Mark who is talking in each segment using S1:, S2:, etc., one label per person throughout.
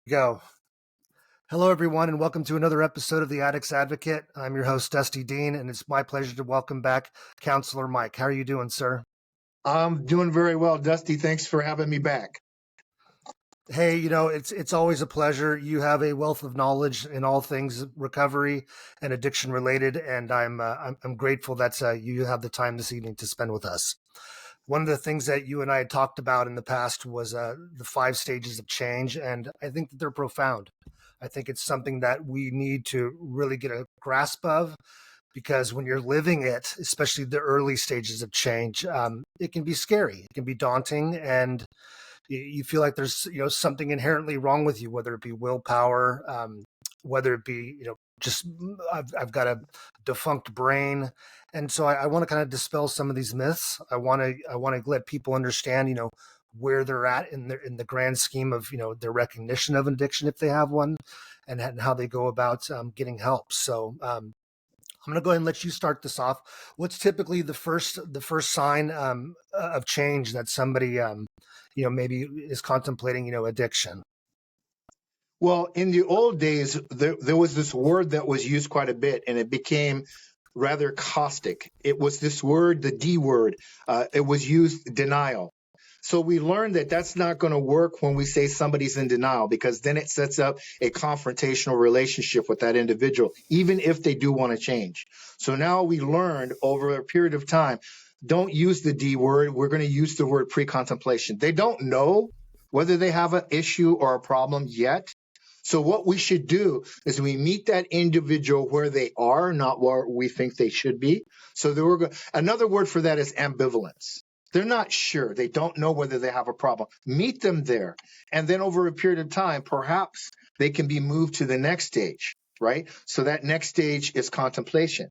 S1: Go. Hello, everyone, and welcome to another episode of The Addict's Advocate. I'm your host, Dusty Dean, and it's my pleasure to welcome back Counselor Mike. How are you doing, sir?
S2: I'm doing very well, Dusty. Thanks for having me back.
S1: Hey, it's always a pleasure. You have a wealth of knowledge in all things recovery and addiction related, and I'm grateful that you have the time this evening to spend with us. One of the things that you and I had talked about in the past was the 5 stages of change, and I think that they're profound. I think it's something that we need to really get a grasp of, because when you're living it, especially the early stages of change, it can be scary, it can be daunting, and you feel like there's something inherently wrong with you, whether it be willpower, whether it be just I've got a defunct brain. And so I want to kind of dispel some of these myths. I want to let people understand where they're at in the grand scheme of their recognition of addiction, if they have one, and how they go about getting help. So I'm going to go ahead and let you start this off. What's typically the first sign of change that somebody maybe is contemplating addiction?
S2: Well, in the old days, there was this word that was used quite a bit, and it became rather caustic. It was this word, the D word. It was used, denial. So we learned that that's not going to work when we say somebody's in denial, because then it sets up a confrontational relationship with that individual, even if they do want to change. So now we learned over a period of time, don't use the D word. We're going to use the word pre-contemplation. They don't know whether they have an issue or a problem yet. So what we should do is we meet that individual where they are, not where we think they should be. So another word for that is ambivalence. They're not sure. They don't know whether they have a problem. Meet them there. And then over a period of time, perhaps they can be moved to the next stage, right? So that next stage is contemplation.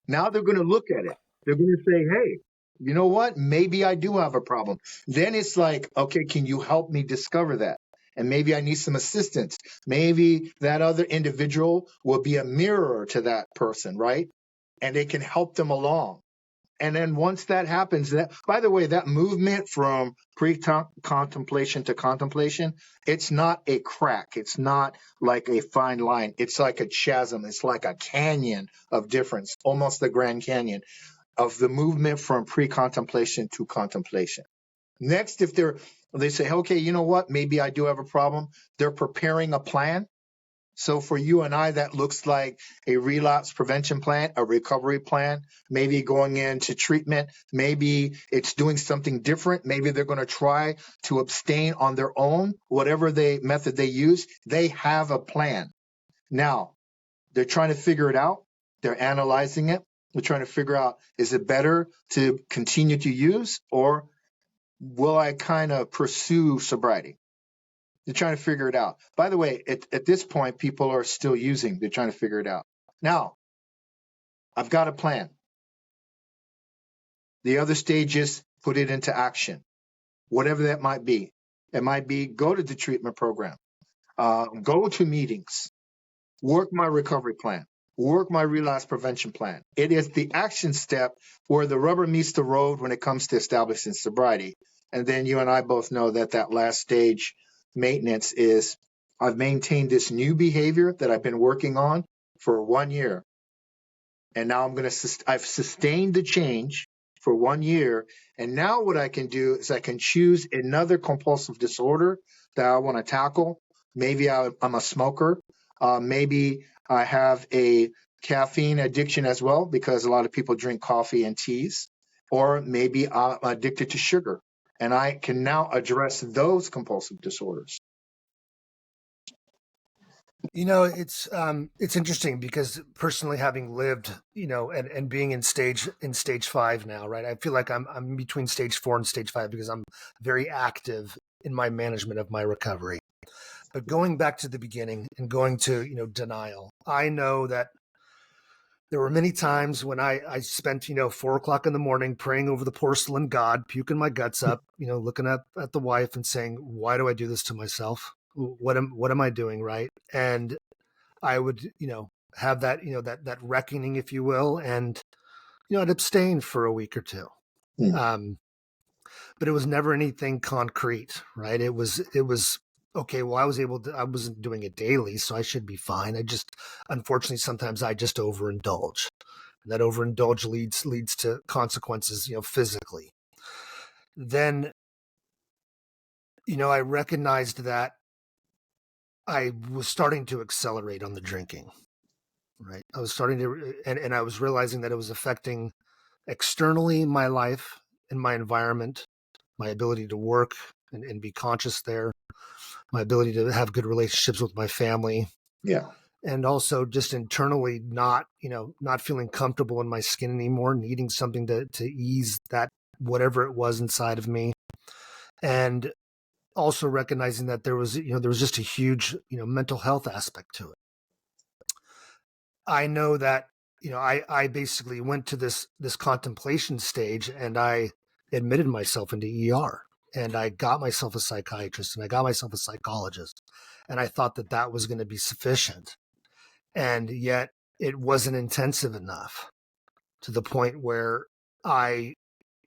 S2: Now they're going to look at it. They're going to say, hey, you know what? Maybe I do have a problem. Then it's like, okay, can you help me discover that? And maybe I need some assistance. Maybe that other individual will be a mirror to that person, right? And they can help them along. And then once that happens, by the way, that movement from pre-contemplation to contemplation, it's not a crack. It's not like a fine line. It's like a chasm. It's like a canyon of difference, almost the Grand Canyon of the movement from pre-contemplation to contemplation. Next, if they say, okay, you know what, maybe I do have a problem, they're preparing a plan. So for you and I, that looks like a relapse prevention plan, a recovery plan, maybe going into treatment. Maybe it's doing something different. Maybe they're going to try to abstain on their own, whatever method they use. They have a plan. Now, they're trying to figure it out. They're analyzing it. They're trying to figure out, is it better to continue to use, or will I kind of pursue sobriety? They're trying to figure it out. By the way, at this point, people are still using. They're trying to figure it out. Now, I've got a plan. The other stage is put it into action, whatever that might be. It might be go to the treatment program, go to meetings, work my recovery plan, work my relapse prevention plan. It is the action step where the rubber meets the road when it comes to establishing sobriety. And then you and I both know that last stage, maintenance, is I've maintained this new behavior that I've been working on for 1 year. And now I've sustained the change for 1 year. And now what I can do is I can choose another compulsive disorder that I want to tackle. Maybe I'm a smoker. Maybe I have a caffeine addiction as well, because a lot of people drink coffee and teas. Or maybe I'm addicted to sugar. And I can now address those compulsive disorders.
S1: It's interesting, because personally, having lived, and being in stage 5 now, right? I feel like I'm between stage 4 and stage 5, because I'm very active in my management of my recovery. But going back to the beginning and going to, denial, I know that there were many times when I spent, 4 o'clock in the morning praying over the porcelain god, puking my guts up, looking at the wife and saying, why do I do this to myself? What am I doing, right? And I would, have that, that reckoning, if you will, and, I'd abstain for a week or two. But it was never anything concrete, right? It was okay, well, I wasn't doing it daily, so I should be fine. Unfortunately, sometimes I just overindulge. And that overindulge leads to consequences, physically. Then, I recognized that I was starting to accelerate on the drinking, right? I was starting to, and I was realizing that it was affecting externally my life and my environment, my ability to work and be conscious there, my ability to have good relationships with my family,
S2: Yeah.
S1: and also just internally not feeling comfortable in my skin anymore, needing something to ease that whatever it was inside of me. And also recognizing that there was just a huge, mental health aspect to it. I know that, I basically went to this contemplation stage, and I admitted myself into ER, and I got myself a psychiatrist, and I got myself a psychologist, and I thought that that was going to be sufficient. And yet it wasn't intensive enough to the point where I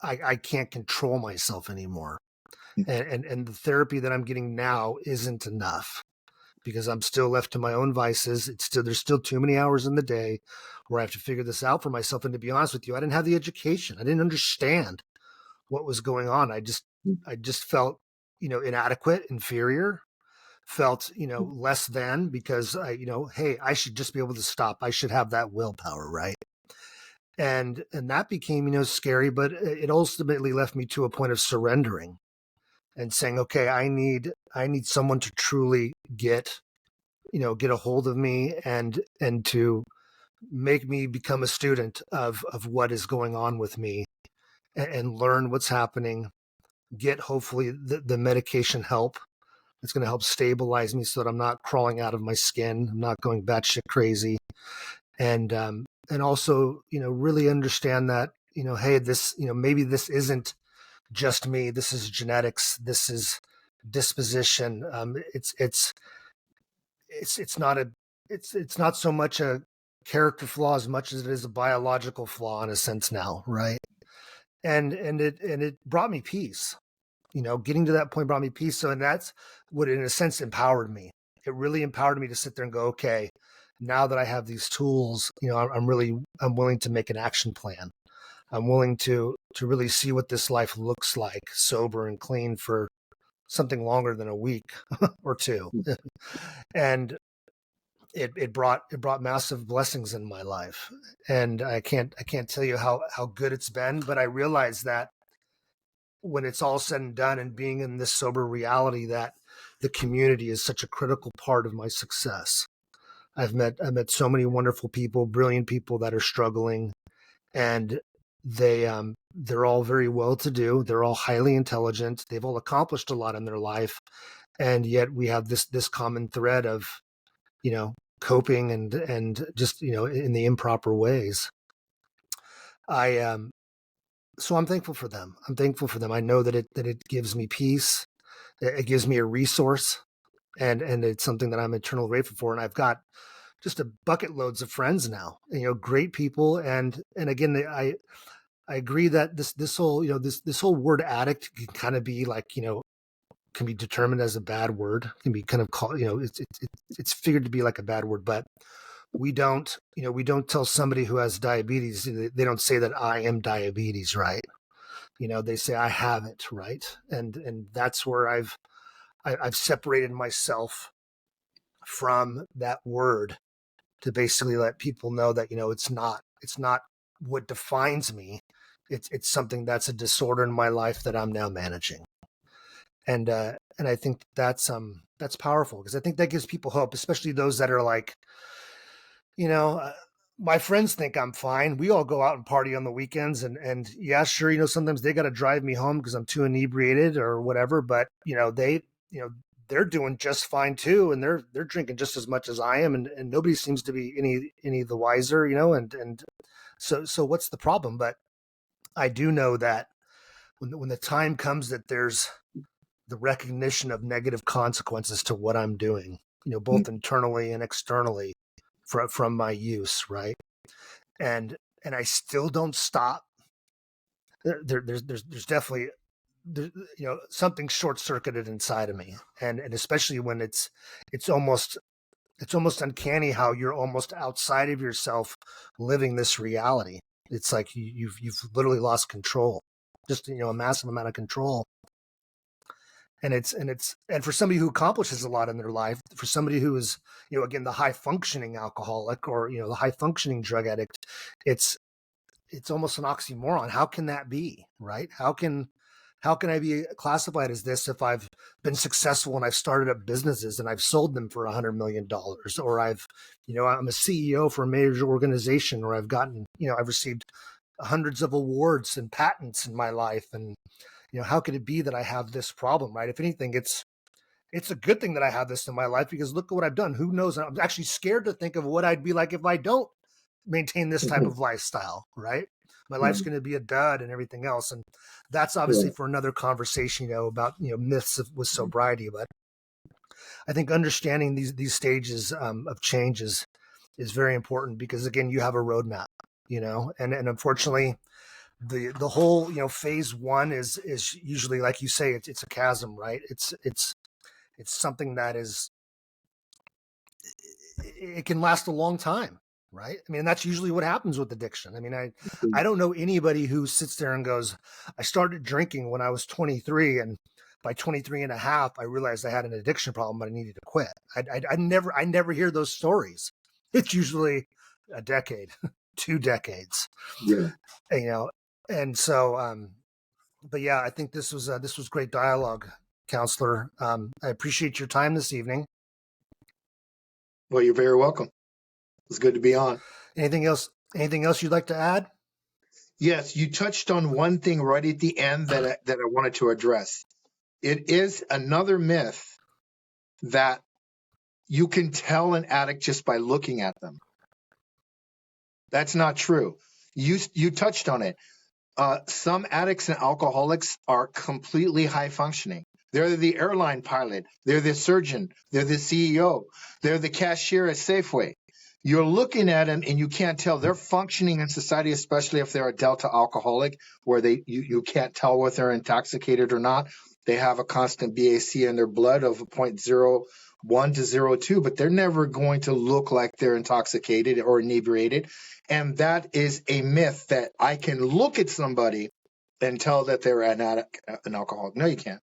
S1: I can't control myself anymore. And the therapy that I'm getting now isn't enough because I'm still left to my own vices. There's still too many hours in the day where I have to figure this out for myself. And to be honest with you, I didn't have the education. I didn't understand what was going on. I just felt, inadequate, inferior, felt, less than, because hey, I should just be able to stop. I should have that willpower, right? And that became, scary, but it ultimately left me to a point of surrendering and saying, okay, I need someone to truly get a hold of me and to make me become a student of what is going on with me, and learn what's happening, get hopefully the medication help. It's going to help stabilize me so that I'm not crawling out of my skin. I'm not going batshit crazy. And also, really understand that, hey, this, maybe this isn't just me. This is genetics. This is disposition. It's not it's not so much a character flaw as much as it is a biological flaw in a sense now, right? And it brought me peace. Getting to that point brought me peace. So, and that's what, in a sense, empowered me. It really empowered me to sit there and go, okay, now that I have these tools, I'm willing to make an action plan. I'm willing to really see what this life looks like, sober and clean, for something longer than a week or two. And it brought massive blessings in my life. And I can't tell you how good it's been, but I realize that when it's all said and done, and being in this sober reality, that the community is such a critical part of my success. I've met so many wonderful people, brilliant people that are struggling, and they're all very well to do. They're all highly intelligent. They've all accomplished a lot in their life, and yet we have this common thread of, coping and just, in the improper ways. I So I'm thankful for them. I'm thankful for them. I know that it gives me peace. It gives me a resource, and it's something that I'm eternally grateful for. And I've got just a bucket loads of friends now, great people. And again, I agree that this whole, this whole word addict can kind of be like, can be determined as a bad word, can be kind of called, it's figured to be like a bad word. But we don't tell somebody who has diabetes, they don't say that I am diabetes, right? They say I have it, right? And that's where I've separated myself from that word, to basically let people know that, it's not what defines me. It's something that's a disorder in my life that I'm now managing. And I think that's powerful, because I think that gives people hope, especially those that are like, you know, uh, my friends think I'm fine. We all go out and party on the weekends, and yeah, sure, sometimes they got to drive me home because I'm too inebriated or whatever. But you know, they're doing just fine too, and they're drinking just as much as I am, and nobody seems to be any the wiser, and so what's the problem? But I do know that when the time comes that there's the recognition of negative consequences to what I'm doing, both internally and externally, from my use, right? And and I still don't stop. There's definitely something short circuited inside of me, and especially when it's almost uncanny how you're almost outside of yourself living this reality. It's like you've literally lost control, just a massive amount of control. And for somebody who accomplishes a lot in their life, for somebody who is, again, the high functioning alcoholic, or the high functioning drug addict, it's almost an oxymoron. How can that be, right? How can I be classified as this if I've been successful and I've started up businesses and I've sold them for $100 million, or I'm a CEO for a major organization, or I've received hundreds of awards and patents in my life. And, how could it be that I have this problem, right? If anything, it's a good thing that I have this in my life, because look at what I've done. Who knows? I'm actually scared to think of what I'd be like if I don't maintain this type of lifestyle, right? My life's going to be a dud and everything else. And that's obviously for another conversation, about, myths with sobriety. But I think understanding these stages of change is very important, because again, you have a roadmap, and unfortunately the whole, phase one is usually, like you say, it's a chasm, right? It's something that it can last a long time, right? I mean, that's usually what happens with addiction. I mean, I don't know anybody who sits there and goes, I started drinking when I was 23, and by 23 and a half, I realized I had an addiction problem, but I needed to quit. I never hear those stories. It's usually a decade, 2 decades, and so, but yeah, I think this was great dialogue, counselor. I appreciate your time this evening.
S2: Well, you're very welcome. It's good to be on.
S1: Anything else you'd like to add?
S2: Yes, you touched on one thing right at the end that I wanted to address. It is another myth that you can tell an addict just by looking at them. That's not true. You touched on it. Some addicts and alcoholics are completely high functioning. They're the airline pilot. They're the surgeon. They're the CEO. They're the cashier at Safeway. You're looking at them and you can't tell they're functioning in society, especially if they're a Delta alcoholic, where you can't tell whether they're intoxicated or not. They have a constant BAC in their blood of 0.01 to 0.2, but they're never going to look like they're intoxicated or inebriated. And that is a myth, that I can look at somebody and tell that they're an addict, an alcoholic. No, you can't.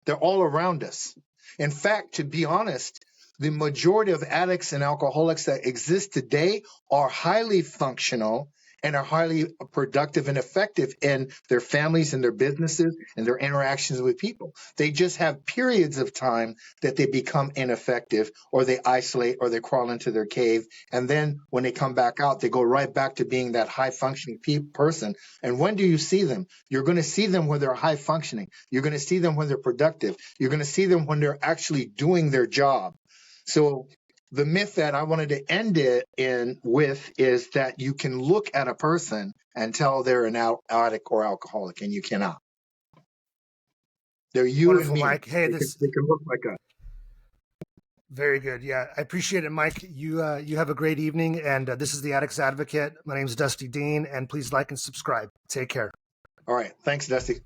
S2: They're all around us. In fact, to be honest, the majority of addicts and alcoholics that exist today are highly functional and are highly productive and effective in their families and their businesses and their interactions with people. They just have periods of time that they become ineffective, or they isolate, or they crawl into their cave. And then when they come back out, they go right back to being that high functioning person. And when do you see them? You're going to see them when they're high functioning. You're going to see them when they're productive. You're going to see them when they're actually doing their job. So the myth that I wanted to end it in with is that you can look at a person and tell they're an addict or alcoholic, and you cannot. They're you
S1: Wonderful,
S2: and me.
S1: Mike. Hey,
S2: they can look like us.
S1: Very good. Yeah, I appreciate it, Mike. You have a great evening, and this is the Addicts Advocate. My name is Dusty Dean, and please like and subscribe. Take care.
S2: All right. Thanks, Dusty.